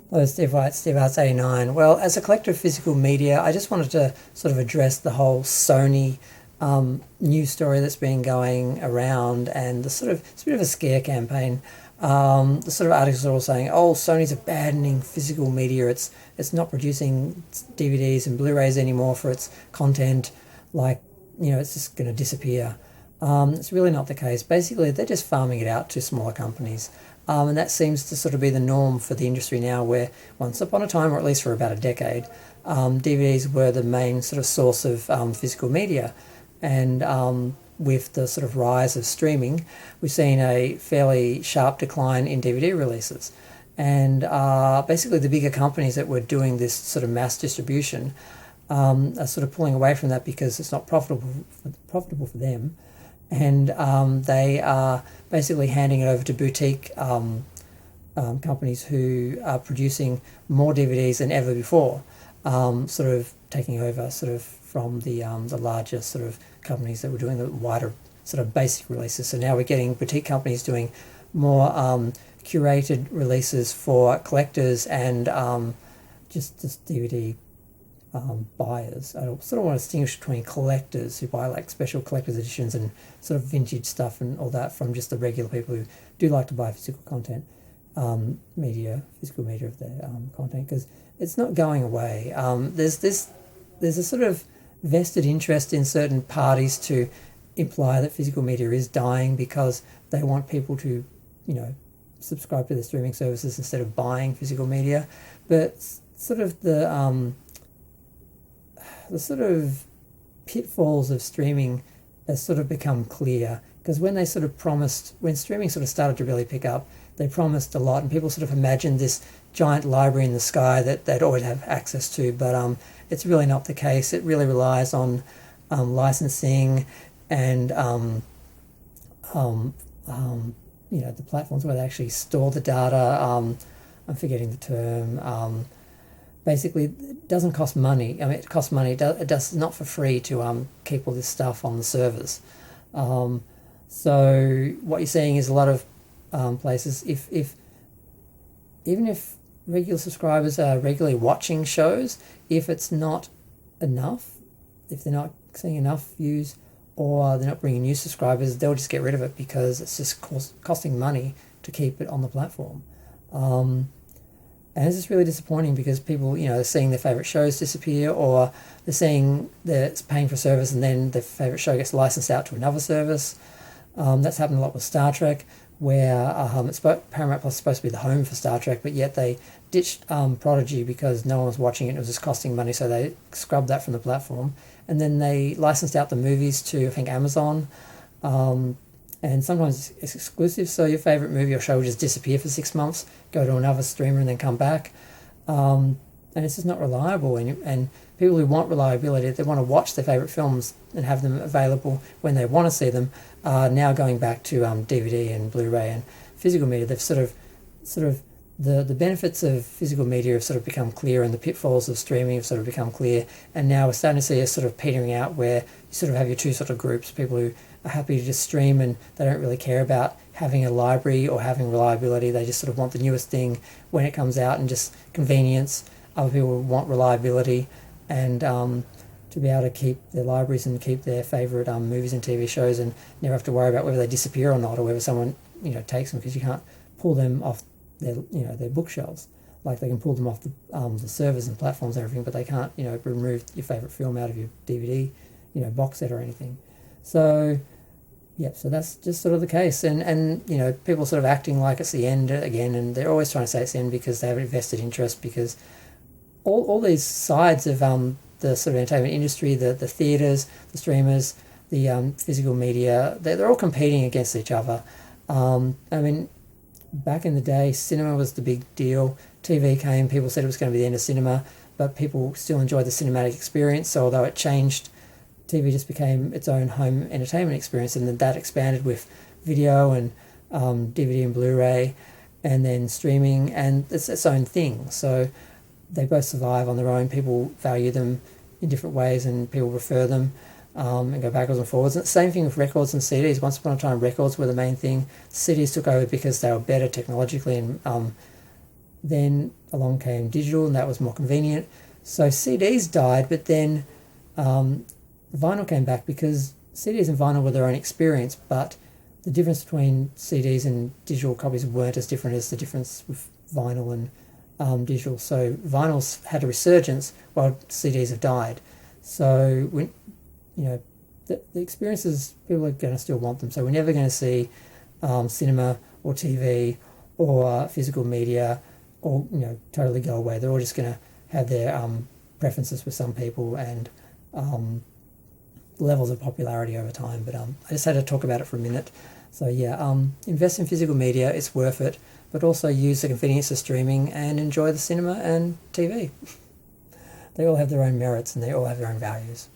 Hello, Steve White, Steve Arts 89. Well, as a collector of physical media, I just wanted to sort of address the whole Sony news story that's been going around, and it's a bit of a scare campaign. The sort of articles are all saying, "Oh, Sony's abandoning physical media. It's not producing DVDs and Blu-rays anymore for its content. Like, it's just going to disappear." It's really not the case. Basically, they're just farming it out to smaller companies. And that seems to sort of be the norm for the industry now, where once upon a time, or at least for about a decade, DVDs were the main sort of source of physical media. And with the sort of rise of streaming, we've seen a fairly sharp decline in DVD releases. And basically, the bigger companies that were doing this sort of mass distribution are sort of pulling away from that because it's not profitable for them, and they are basically handing it over to boutique companies who are producing more DVDs than ever before, sort of taking over sort of from the larger sort of companies that were doing the wider sort of basic releases. So now we're getting boutique companies doing more curated releases for collectors and just DVD buyers. I sort of want to distinguish between collectors who buy like special collector's editions and sort of vintage stuff and all that, from just the regular people who do like to buy physical content, physical media of their content, because it's not going away. There's a sort of vested interest in certain parties to imply that physical media is dying because they want people to, subscribe to the streaming services instead of buying physical media. But sort of the sort of pitfalls of streaming has sort of become clear, because when streaming sort of started to really pick up, they promised a lot, and people sort of imagined this giant library in the sky that they'd always have access to, but it's really not the case. It really relies on licensing and the platforms where they actually store the data. I'm forgetting the term. Basically, it doesn't cost money. I mean, it costs money. It does not for free to keep all this stuff on the servers. So what you're seeing is a lot of places, even if regular subscribers are regularly watching shows, if it's not enough, if they're not seeing enough views, or they're not bringing new subscribers, they'll just get rid of it because it's just costing money to keep it on the platform. And it's just really disappointing because people, are seeing their favourite shows disappear, or they're seeing they're paying for service and then their favourite show gets licensed out to another service. That's happened a lot with Star Trek, where Paramount Plus is supposed to be the home for Star Trek, but yet they ditched Prodigy because no one was watching it. It was just costing money, so they scrubbed that from the platform. And then they licensed out the movies to, I think, Amazon. And sometimes it's exclusive, so your favourite movie or show will just disappear for 6 months, go to another streamer and then come back. And it's just not reliable. And people who want reliability, they want to watch their favourite films and have them available when they want to see them, are now going back to DVD and Blu-ray and physical media. They've sort of the benefits of physical media have sort of become clear, and the pitfalls of streaming have sort of become clear. And now we're starting to see a sort of petering out, where you sort of have your two sort of groups: people who are happy to just stream and they don't really care about having a library or having reliability. They just sort of want the newest thing when it comes out and just convenience. Other people want reliability and to be able to keep their libraries and keep their favourite movies and TV shows and never have to worry about whether they disappear or not, or whether someone takes them, because you can't pull them off their bookshelves. Like, they can pull them off the servers and platforms and everything, but they can't remove your favourite film out of your DVD box set or anything. So so that's just sort of the case, and people sort of acting like it's the end again, and they're always trying to say it's the end because they have a vested interest, because all these sides of the sort of entertainment industry, the theatres, the streamers, the physical media, they're all competing against each other. I mean, back in the day, cinema was the big deal. TV came, people said it was going to be the end of cinema, but people still enjoyed the cinematic experience. So although it changed, TV just became its own home entertainment experience, and then that expanded with video and DVD and Blu-ray, and then streaming, and it's its own thing. So they both survive on their own. People value them in different ways, and people prefer them, and go backwards and forwards. And the same thing with records and CDs. Once upon a time, records were the main thing. CDs took over because they were better technologically and then along came digital, and that was more convenient. So CDs died, but then vinyl came back because CDs and vinyl were their own experience, but the difference between CDs and digital copies weren't as different as the difference with vinyl and digital. So vinyls had a resurgence while CDs have died. So when the experiences, people are going to still want them. So we're never going to see cinema or TV or physical media or totally go away. They're all just going to have their preferences with some people and levels of popularity over time. But I just had to talk about it for a minute. So yeah, invest in physical media. It's worth it. But also use the convenience of streaming and enjoy the cinema and TV. They all have their own merits and they all have their own values.